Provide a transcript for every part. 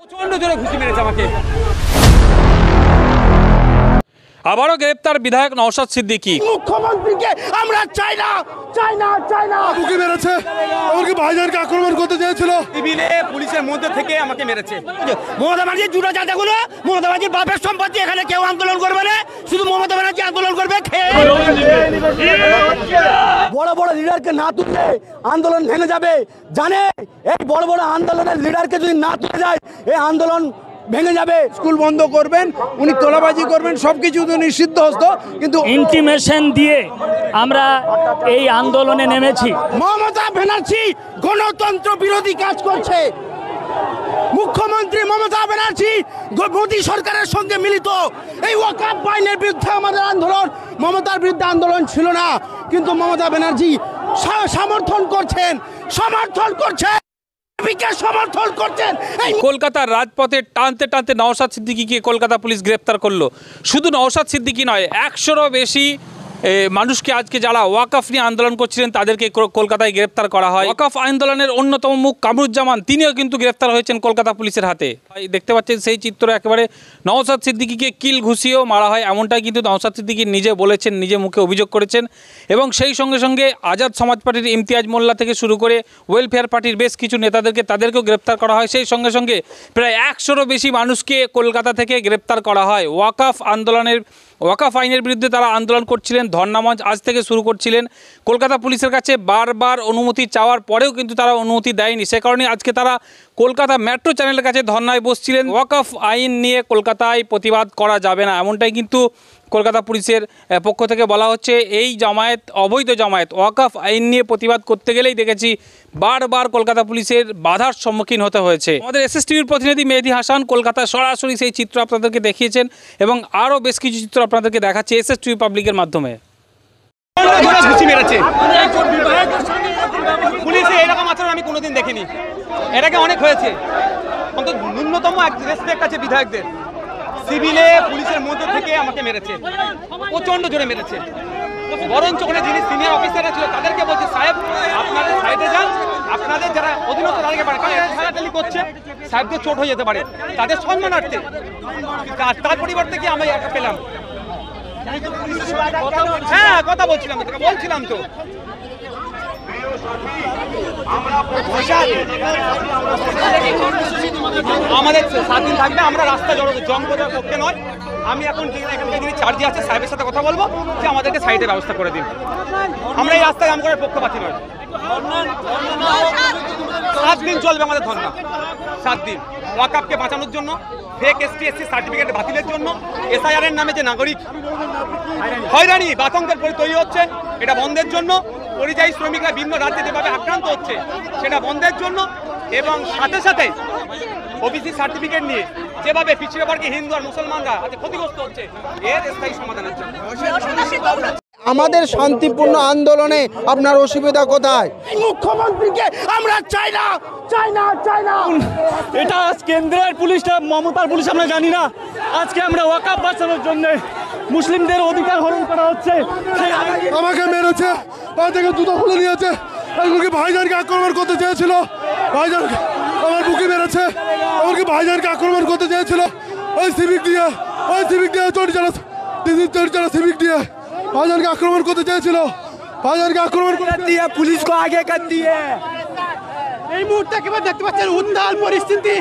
প্রচন্ড জোরে ঘুষি মেরেছে আমাকে। আবারও গ্রেপ্তার বিধায়ক নওশাদ সিদ্দিকী। মুখ্যমন্ত্রীকে আমরা চাই না। বুকে মেরেছে, আমাকে ভাইজানকে আক্রমণ করতে চেয়েছিল। সিভিলে পুলিশের মধ্যে থেকে আমাকে মেরেছে। মমতা ব্যানার্জির জুড়ে জায়গাগুলো, মমতা ব্যানার্জির বাপের সম্পত্তি, এখানে কেউ আন্দোলন করবে না, শুধু মমতা ব্যানার্জি আন্দোলন করবে। বড় বড় লিডারকে না তুললে আন্দোলন ভেঙে যাবে। জানে এই বড় বড় আন্দোলনের লিডারকে যদি না তুলে যায় এই আন্দোলন ভেঙে যাবে। স্কুল বন্ধ করবেন, উনি তোলাবাজি করবেন, সবকিছু নিষিদ্ধ হস্ত, কিন্তু ইন্টিমেশন দিয়ে আমরা এই আন্দোলনে নেমেছি। মমতা ব্যানার্জি গণতন্ত্র বিরোধী কাজ করছে। মুখ্যমন্ত্রী মমতা ব্যানার্জি মোদী সরকারের সঙ্গে মিলিত। এই ওয়াকফ আইনের বিরুদ্ধে আমাদের আন্দোলন মমতার বিরুদ্ধে আন্দোলন ছিল না, কিন্তু মমতা ব্যানার্জি সমর্থন করছেন। কলকাতার রাজপথে টানতে টানতে নওশাদ সিদ্দিকীকে কলকাতা পুলিশ গ্রেপ্তার করলো। শুধু নওশাদ সিদ্দিকী নয়, 100রও বেশি মানুষকে আজকে যারা ওয়াকফ নিয়ে আন্দোলন করছিলেন তাদেরকে কলকাতায় গ্রেপ্তার করা হয়। ওয়াকফ আন্দোলনের অন্যতম মুখ কামরুজ্জামান, তিনিও কিন্তু গ্রেপ্তার হয়েছেন কলকাতা পুলিশের হাতে। দেখতে পাচ্ছেন সেই চিত্র, একেবারে নওশাদ সিদ্দিকীকে কিল ঘুষিয়েও মারা হয়, এমনটাই কিন্তু নওশাদ সিদ্দিকী নিজে বলেছেন, নিজে মুখে অভিযোগ করেছেন। এবং সেই সঙ্গে সঙ্গে আজাদ সমাজ পার্টির ইমতিয়াজ মোল্লা থেকে শুরু করে ওয়েলফেয়ার পার্টির বেশ কিছু তাদেরকেও গ্রেপ্তার করা হয়। সেই সঙ্গে সঙ্গে প্রায় 100রও বেশি মানুষকে কলকাতা থেকে গ্রেপ্তার করা হয়। ওয়াকফ আইনের বিরুদ্ধে তারা আন্দোলন করছিলেন, ধর্ণামঞ্চ আজ থেকে শুরু করছিলেন। কলকাতা পুলিশের কাছে বারবার অনুমতি চাওয়ার পরেও কিন্তু তারা অনুমতি দেয়নি। সে কারণে আজকে তারা কলকাতা মেট্রো চ্যানেলের কাছে ধর্নায় বসছিলেন। ওয়াকফ আইন নিয়ে কলকাতায় প্রতিবাদ করা যাবে না, এমনটাই কিন্তু কলকাতা পুলিশের পক্ষ থেকে বলা হচ্ছে। এই জামায়াত অবৈধ জামায়াত, ওয়াকফ আইন নিয়ে প্রতিবাদ করতে গেলেই দেখেছি বারবার কলকাতা পুলিশের বাধার সম্মুখীন হতে হয়েছে। আমাদের এসএসটিভির প্রতিনিধি মেহেদি হাসান কলকাতায় সরাসরি সেই চিত্র আপনাদেরকে দেখিয়েছেন এবং আরও বেশ কিছু চিত্র আপনাদেরকে দেখাচ্ছে এসএসটিভি পাবলিকের মাধ্যমে। পুলিশে এরকম আচরণ আমি কোনোদিন দেখিনি, এর আগে অনেক হয়েছে। অন্তত ন্যূনতম রেসপেক্ট আছে বিধায়কদের। সিভিলে পুলিশের মধ্যে থেকে আমাকে মেরেছে, প্রচন্ড জোরে মেরেছে। বরঞ্চ ওখানে যিনি সিনিয়র অফিসাররা ছিল তাদেরকে বলছে, সাহেব আপনাদের সাইডে যান, আপনাদের যারা অধীনস্থ তাদেরকে পারে, কারণ এরা ঠেলাঠেলি করছে, সাহেবদের চোট হয়ে যেতে পারে, তাদের সম্মানার্থে। তার পরিবর্তে কি আমি একটা পেলাম। হ্যাঁ, কথা বলছিলাম তো আমাদের 7 দিন থাকবে, আমরা রাস্তা জং করার পক্ষে নয়। আমি এখন এখানকার যিনি চার্জে আছে সাহেবের সাথে কথা বলবো যে আমাদেরকে সাইডের ব্যবস্থা করে দিন। আমরা এই রাস্তায় জাম করার পক্ষপাতী নয়। 7 দিন চলবে আমাদের ধর্না, 7 দিন ওয়াকফকে বাঁচানোর জন্য, ফেক এসটি/এসসি সার্টিফিকেট বাতিলের জন্য, এসআইআর এর নামে যে নাগরিক হয়রানি আতঙ্কের তৈরি হচ্ছে এটা বন্ধের জন্য, পরিযায়ী শ্রমিকরা বিভিন্ন রাজ্যে যেভাবে আক্রান্ত হচ্ছে সেটা বন্ধের জন্য, এবং সাথে সাথে ওবিসি সার্টিফিকেট নিয়ে যেভাবে পিছিয়ে বর্গের হিন্দু আর মুসলমানরা ক্ষতিগ্রস্ত হচ্ছে এর স্থায়ী সমাধানের জন্য। আমাদের শান্তিপূর্ণ আন্দোলনে আপনার অসুবিধা কোথায়? মুখ্যমন্ত্রীকে আমরা চাই না। এটা কেন্দ্রের পুলিশটা, মমতার পুলিশ আমরা জানি না। আজকে আমরা ওয়াকফ বাঁচানোর জন্য মুসলিমদের অধিকার হরণ করা হচ্ছে। আমাকে মেরেছে, পা থেকে জুতো খুলে নিয়েছে, আমাকে ভাইজানকে আক্রমণ করতে চেয়েছিল। ভাইজানকে আমার বুকে মেরেছে, আমাকে ভাইজানকে আক্রমণ করতে চেয়েছিল। ওই সিভিক দিয়ে চটি চালা সিভিক দিয়ে ভাইজানকে আক্রমণ করতে চেয়েছিল। ভাইজানকে আক্রমণ করতে দিয়ে পুলিশকে আগে কাট দিয়ে এই মুহূর্তে একেবারে দেখতে পাচ্ছেন উত্তাল পরিস্থিতি।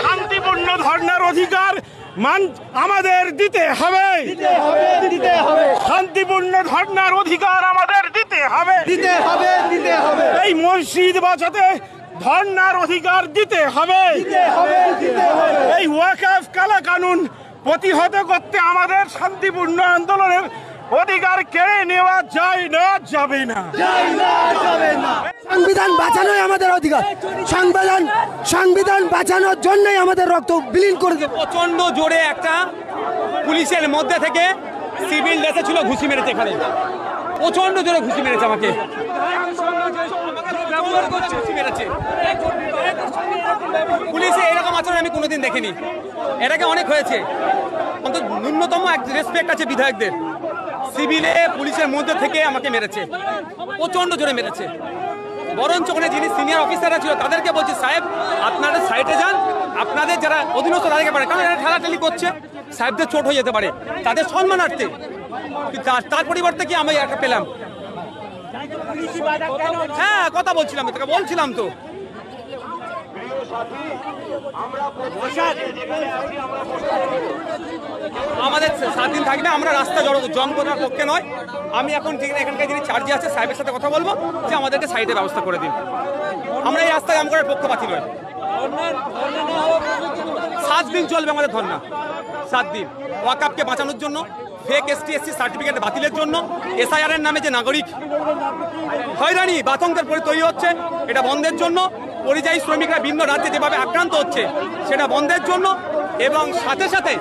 শান্তিপূর্ণ ধর্ণার অধিকার আমাদের দিতে হবে। শান্তিপূর্ণ ধর্ণার অধিকার আমাদের দিতে হবে। এই মসজিদ বাঁচাতে ধর্ণার অধিকার দিতে হবে। এই ওয়াকফ কালা কানুন প্রতিহত করতে আমাদের শান্তিপূর্ণ আন্দোলনের অধিকার কেড়ে নেওয়া যায় না, যাবে না। সংবিধান বাঁচানোই আমাদের অধিকার। সংবিধান বাঁচানোর জন্যই আমাদের রক্ত বিলীন করে দেবে। প্রচন্ড জোরে একটা পুলিশের মধ্যে থেকে সিভিল ড্রেসে ছিল ঘুষি মেরেছে, এখানে প্রচন্ড জোরে ঘুষি মেরেছে আমাকে। পুলিশে এরকম আচরণ আমি কোনোদিন দেখিনি, এর আগে অনেক হয়েছে। অন্তত ন্যূনতম রেসপেক্ট আছে বিধায়কদের। সিভিলে পুলিশের মধ্যে থেকে আমাকে মেরেছে, প্রচন্ড জোরে মেরেছে। বরঞ্চ ওখানে যিনি সিনিয়র অফিসাররা ছিল তাদেরকে বলছি, সাহেব আপনারা সাইডে যান, আপনাদের যারা অধীনস্থ তাদেরকে পারে, কারণ এরা ঠেলাঠেলি করছে, সাহেবদের চোট হয়ে যেতে পারে, তাদের সম্মানার্থে। তার পরিবর্তে কি আমি একটা পেলাম? হ্যাঁ, কথা বলছিলাম, তোকে বলছিলাম তো। আমাদের 7 দিন থাকবে, আমরা রাস্তা জম করার পক্ষে নয়। আমি এখন এখানকার যিনি চার্জে আছে সাহেবের সাথে কথা বলবো যে আমাদেরকে সাইডের ব্যবস্থা করে দিন। আমরা এই রাস্তায় জাম করার পক্ষপাতী নয়। 7 দিন চলবে আমাদের ধর্না, 7 দিন ওয়াকাফকে বাঁচানোর জন্য, ফেক ST/SC সার্টিফিকেট বাতিলের জন্য, SIR এর নামে যে নাগরিক হয়রানি বাতঙ্কের তৈরি হচ্ছে এটা বন্ধের জন্য, পরিযায়ী শ্রমিকরা ভিন্ন রাজ্যে যেভাবে আক্রান্ত হচ্ছে সেটা বন্ধের জন্য, এবং সাথে সাথে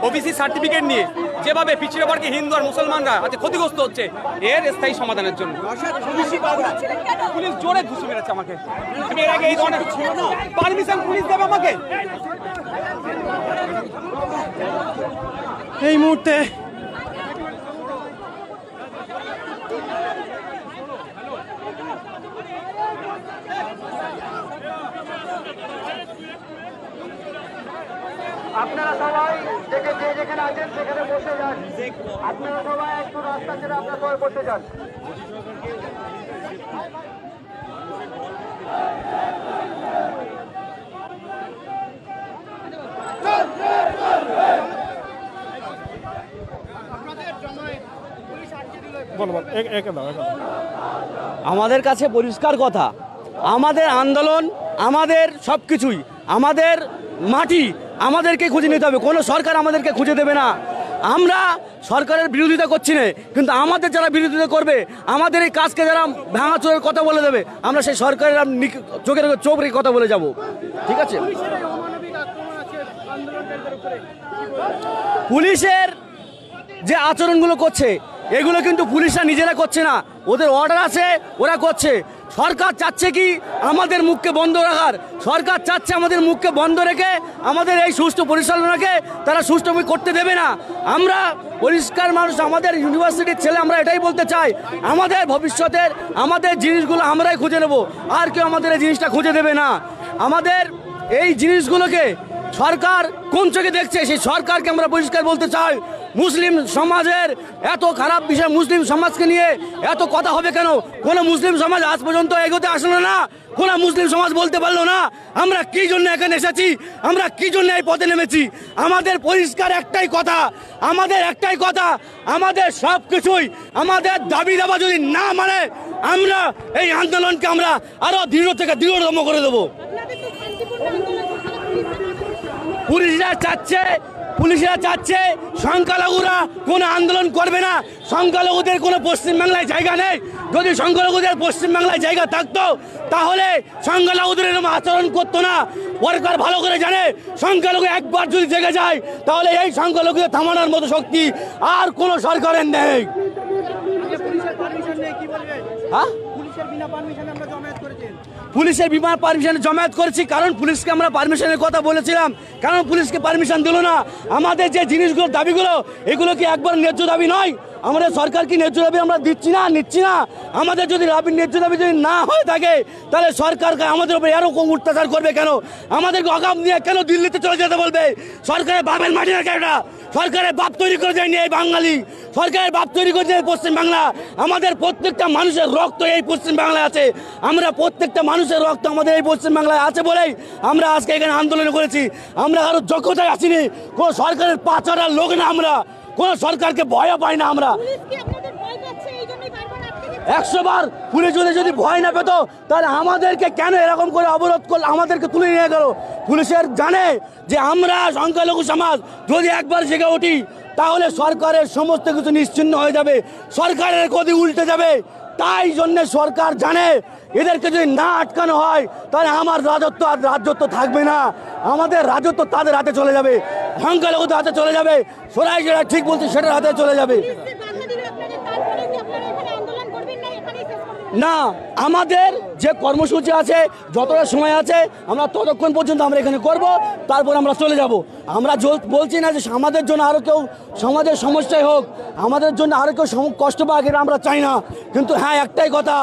OBC সার্টিফিকেট নিয়ে যেভাবে পিছিয়ে বর্গে হিন্দু আর মুসলমানরা আজ ক্ষতিগ্রস্ত হচ্ছে এর স্থায়ী সমাধানের জন্য। পুলিশ জোরে ঘুষি মেরেছে আমাকে, আমি এর আগে এই ধরনের পারমিশন পুলিশ দেবে আমাকে? এই মুহূর্তে আপনারা সবাই যেখানে আছেন সেখানে বসে যান। আপনারা সবাই একটু রাস্তা ছেড়ে আপনারা সবাই বসে যান। আমাদের কাছে পরিষ্কার কথা, আমাদের আন্দোলন, আমাদের সব কিছুই, আমাদের মাটি আমাদেরকে খুঁজে নিতে হবে, কোনো সরকার আমাদেরকে খুঁজে দেবে না। আমরা সরকারের বিরোধিতা করছি না, কিন্তু আমাদের যারা বিরোধিতা করবে, আমাদের এই কাজকে যারা ভাঙাচোরের কথা বলে দেবে, আমরা সেই সরকারের চোখের চোখ রেখে কথা বলে যাব। ঠিক আছে, পুলিশের যে আচরণগুলো করছে এগুলো কিন্তু পুলিশরা নিজেরা করছে না, ওদের অর্ডার আছে, ওরা করছে। সরকার চাচ্ছে কি আমাদের মুখকে বন্ধ রাখার, সরকার চাচ্ছে আমাদের মুখকে বন্ধ রেখে আমাদের এই সুষ্ঠু পরিচালনাকে তারা সুষ্ঠুভাবে করতে দেবে না। আমরা পরিষ্কার মানুষ, আমাদের ইউনিভার্সিটির ছেলে, আমরা এটাই বলতে চাই, আমাদের ভবিষ্যতের আমাদের জিনিসগুলো আমরাই খুঁজে নেব, আর কেউ আমাদের এই জিনিসটা খুঁজে দেবে না। আমাদের এই জিনিসগুলোকে সরকার কোন চোখে দেখছে সেই সরকারকে আমরা পরিষ্কার বলতে চাই। মুসলিম সমাজের এত খারাপ বিষয়, মুসলিম সমাজকে নিয়ে এত কথা হবে কেন? কোন মুসলিম সমাজ আজ পর্যন্ত এগোতে আসলো না, কোন মুসলিম সমাজ বলতে পারলো না আমরা কি জন্য এখানে এসেছি, আমরা কি জন্য এই পথে নেমেছি। আমাদের পরিষ্কার একটাই কথা, আমাদের সব কিছুই, আমাদের দাবি দাবা যদি না মানে আমরা এই আন্দোলনকে আমরা আরো দৃঢ় থেকে দৃঢ়তম করে দেবো। পুলিশরা চাচ্ছে সংখ্যালঘুরা কোনো আন্দোলন করবে না, সংখ্যালঘুদের কোনো পশ্চিমবাংলায় জায়গা নেই। যদি সংখ্যালঘুদের পশ্চিমবাংলায় জায়গা থাকতো তাহলে সংখ্যালঘুদের এরকম আচরণ করতো না। সরকার ভালো করে জানে সংখ্যালঘু একবার যদি জেগে যায় তাহলে এই সংখ্যালঘুদের থামানোর মতো শক্তি আর কোনো সরকারের নেই। পুলিশের বিনা পারমিশনে জমায়েত করেছি, কারণ পুলিশকে আমরা পারমিশনের কথা বলেছিলাম, কারণ পুলিশকে পারমিশন দিল না। আমাদের যে জিনিসগুলো দাবিগুলো এগুলো কি একবার ন্যায্য দাবি নয়? আমাদের সরকার কি ন্যায্য দাবি আমরা নিচ্ছি না? আমাদের যদি ন্যায্য দাবি যদি না হয়ে থাকে তাহলে সরকারকে আমাদের উপরে এরকম অত্যাচার করবে কেন? আমাদেরকে অগাম নিয়ে কেন দিল্লিতে চলে যেতে বলবে? সরকারের বাপের মাটি না কেটা, সরকারের বাপ তৈরি করে যায়নি এই বাঙালি, সরকারের বাপ তৈরি করেছে এই পশ্চিমবাংলা। আমাদের প্রত্যেকটা মানুষের রক্ত এই পশ্চিমবাংলায় আছে, আমরা প্রত্যেকটা মানুষের রক্ত আমাদের এই পশ্চিমবাংলায় আছে বলেই আমরা আজকে এখানে আন্দোলন করেছি। আমরা কারো যোগ্যতায় আসিনি, কোনো সরকারের পাচারার লোক না, আমরা কোনো সরকারকে ভয়ও পাই না। আমরা 100 বার পুলিশ যদি ভয় না পেত তাহলে আমাদেরকে কেন এরকম করে অবরোধ করলো, আমাদেরকে তুলে নিয়ে গেল? পুলিশের জানে যে আমরা সংখ্যালঘু সমাজ যদি একবার জেগে উঠি তাহলে সরকারের সমস্ত কিছু নিশ্চিহ্ন হয়ে যাবে, সরকারের গদি উল্টে যাবে। তাই জন্য সরকার জানে এদেরকে যদি না আটকানো হয় তাহলে আমার রাজত্ব আর রাজত্ব থাকবে না, আমাদের রাজত্ব তাদের হাতে চলে যাবে, সংখ্যালঘুদের হাতে চলে যাবে, সরাই যেটা ঠিক বলছে সেটার হাতে চলে যাবে। না, আমাদের যে কর্মসূচি আছে, যতটা সময় আছে আমরা ততক্ষণ পর্যন্ত আমরা এখানে করব, তারপর আমরা চলে যাব। আমরা বলছি না যে আমাদের জন্য আরও কেউ সমাজের সমস্যায় হোক, আমাদের জন্য আরও কেউ কষ্ট পাক, এটা আমরা চাই না। কিন্তু হ্যাঁ, একটাই কথা,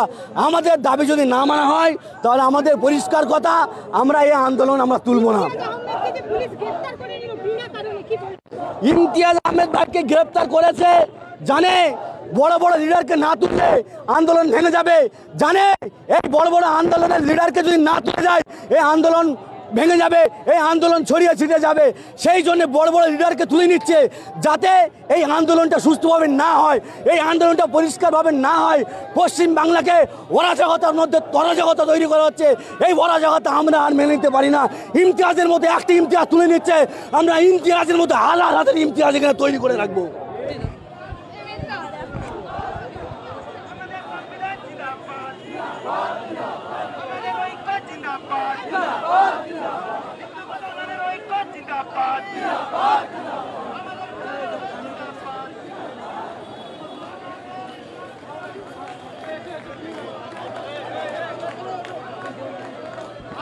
আমাদের দাবি যদি না মানা হয় তাহলে আমাদের পরিষ্কার কথা, আমরা এই আন্দোলন আমরা তুলব না। ইমতিয়াজ আহমেদ ভাইকে গ্রেপ্তার করেছে, জানে বড় বড় লিডারকে না তুললে আন্দোলন ভেঙে যাবে, জানে এই বড় বড় আন্দোলনের লিডারকে যদি না তুলে যায় এই আন্দোলন ভেঙে যাবে, এই আন্দোলন ছড়িয়ে ছিটিয়ে যাবে। সেই জন্য বড় বড় লিডারকে তুলে নিচ্ছে, যাতে এই আন্দোলনটা সুস্থভাবে না হয়, এই আন্দোলনটা পরিষ্কারভাবে না হয়। পশ্চিম বাংলাকে অরাজকতার মধ্যে তরাজকতা তৈরি করা হচ্ছে, এই অরাজকতা আমরা আর মেনে নিতে পারি না। ইমতিয়াজের মধ্যে একটি ইমতিয়াজ তুলে নিচ্ছে, আমরা ইমতিয়াজের মধ্যে হাজার হাজার ইমতিয়াজ এখানে তৈরি করে রাখবো।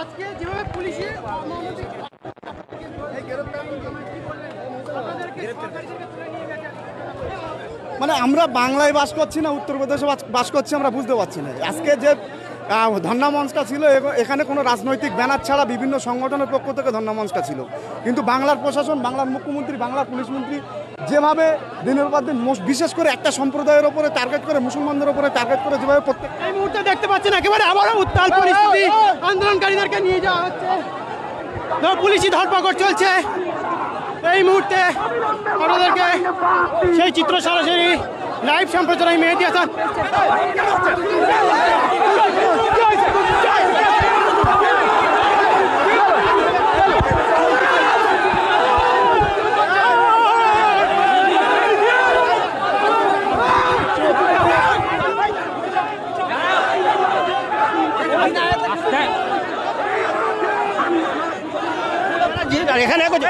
আজকে যেভাবে পুলিশে মানে আমরা বাংলায় বাস করছি না উত্তরপ্রদেশে বাস করছি আমরা বুঝতে পারছি না। আজকে যে ধর্ণা মঞ্চটা ছিল, এখানে কোনো রাজনৈতিক ব্যানার ছাড়া বিভিন্ন সংগঠনের পক্ষ থেকে ধর্ণা মঞ্চটা ছিল, কিন্তু বাংলার প্রশাসন, বাংলার মুখ্যমন্ত্রী, বাংলার পুলিশ মন্ত্রী যেভাবে দিনের পর দিন বিশেষ করে একটা সম্প্রদায়ের ওপরে টার্গেট করে, মুসলমানদের ওপরে টার্গেট করে যেভাবে প্রত্যেক এই মুহূর্তে দেখতে পাচ্ছেন একেবারে আবারও উত্তাল পরিস্থিতি, আন্দোলনকারীদেরকে নিয়ে যাওয়া হচ্ছে, পুলিশি ধরপাকড় চলছে। এই মুহূর্তে আপনাদেরকে সেই চিত্র সরাসরি লাইভ সম্প্রচার আমি মেহেদী হাসান।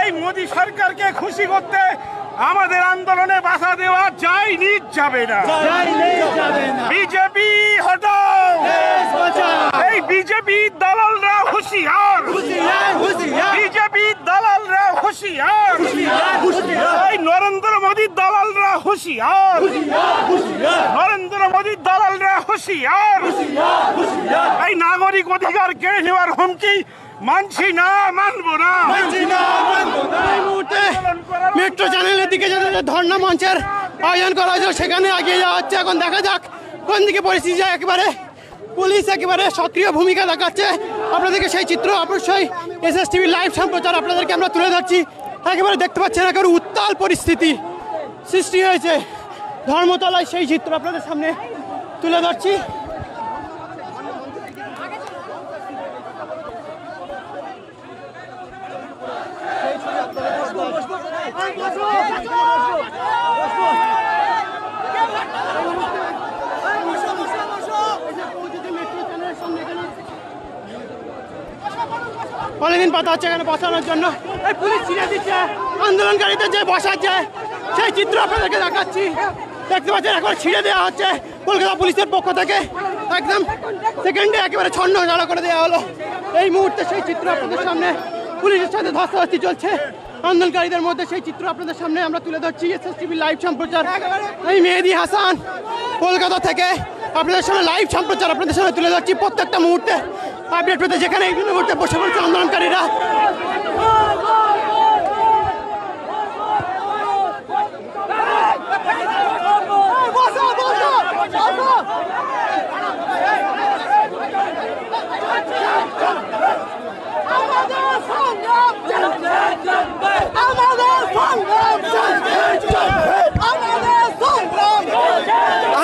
এই মোদী সরকারকে খুশি করতে আমাদের আন্দোলনে বাধা দেওয়া যায়নি, যাবে না। বিজেপি হটাও, এই বিজেপি দালালরা হুঁশিয়ার, বিজেপি দালালরা হুঁশিয়ার, এই নরেন্দ্র মোদীর দালালরা হুঁশিয়ার, নরেন্দ্র মোদীর দালালরা হুঁশিয়ার। এই নাগরিক অধিকার কেড়ে নেওয়ার হুমকি মানছি না, মানবো না। এই মুহূর্তে মেট্রো চ্যানেলের দিকে যে ধর্ণা মঞ্চের আয়োজন করা হয়েছিল সেখানে এগিয়ে যাওয়া হচ্ছে। এখন দেখা যাক কোন দিকে পরিস্থিতি যায়। একেবারে পুলিশ একেবারে সক্রিয় ভূমিকা দেখাচ্ছে। আপনাদেরকে সেই চিত্র অবশ্যই SSTV লাইভ সম্প্রচার আপনাদেরকে আমরা তুলে ধরছি। একেবারে দেখতে পাচ্ছেন একেবারে উত্তাল পরিস্থিতি সৃষ্টি হয়েছে ধর্মতলায়, সেই চিত্র আপনাদের সামনে তুলে ধরছি। অনেকদিন পাতা হচ্ছে এখানে বসানোর জন্য, এই পুলিশ ছিঁড়ে দিচ্ছে আন্দোলনকারীদের যে বসার যায় সেই চিত্র আপনাদেরকে দেখাচ্ছি। দেখতে পাচ্ছেন একবার ছিঁড়ে দেওয়া হচ্ছে কলকাতা পুলিশের পক্ষ থেকে, একদম সেকেন্ডে একেবারে ছন্ন ঝাড়া করে দেওয়া হলো। এই মুহূর্তে সেই চিত্র আপনাদের সামনে পুলিশের সাথে ধস্তাধস্তি চলছে আন্দোলনকারীদের মধ্যে, সেই চিত্র আপনাদের সামনে আমরা তুলে ধরছি SSTV লাইভ সম্প্রচার। আমি মেহেদী হাসান কলকাতা থেকে আপনাদের সামনে লাইভ সম্প্রচার আপনাদের সামনে তুলে ধরছি। প্রত্যেকটা মুহূর্তে আপডেট পেতে যেখানে এই মুহূর্তে বসে পড়ছে আন্দোলনকারীরা।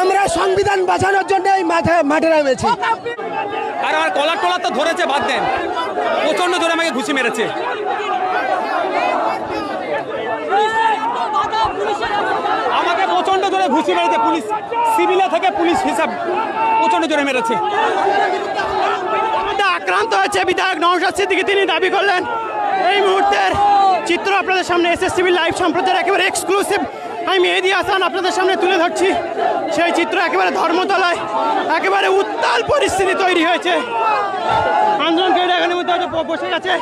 আমরা সংবিধান বাঁচানোর জন্য এই মাঠে নেমেছি। আর আমার কলার টলার তো ধরেছে, বাদ দেন, প্রচন্ড জোরে আমাকে ঘুষি মেরেছে। আমাকে প্রচন্ড জোরে ঘুষি মেরেছে পুলিশ, সিভিলে থেকে পুলিশ হিসাব প্রচন্ড জোরে মেরেছে। আক্রান্ত হয়েছে বিধায়ক নওশাদ সিদ্দিকী, তিনি দাবি করলেন। এই মুহূর্তের চিত্র আপনাদের সামনে SSTV লাইভ সম্প্রচার একেবারে এক্সক্লুসিভ আমি মেহেদী হাসান আপনাদের সামনে তুলে ধরছি। সেই চিত্র একেবারে ধর্মতলায় একেবারে উত্তাল পরিস্থিতি তৈরি হয়েছে। আন্দোলনকারীরা এখানে মধ্যে হয়তো বসে গেছে।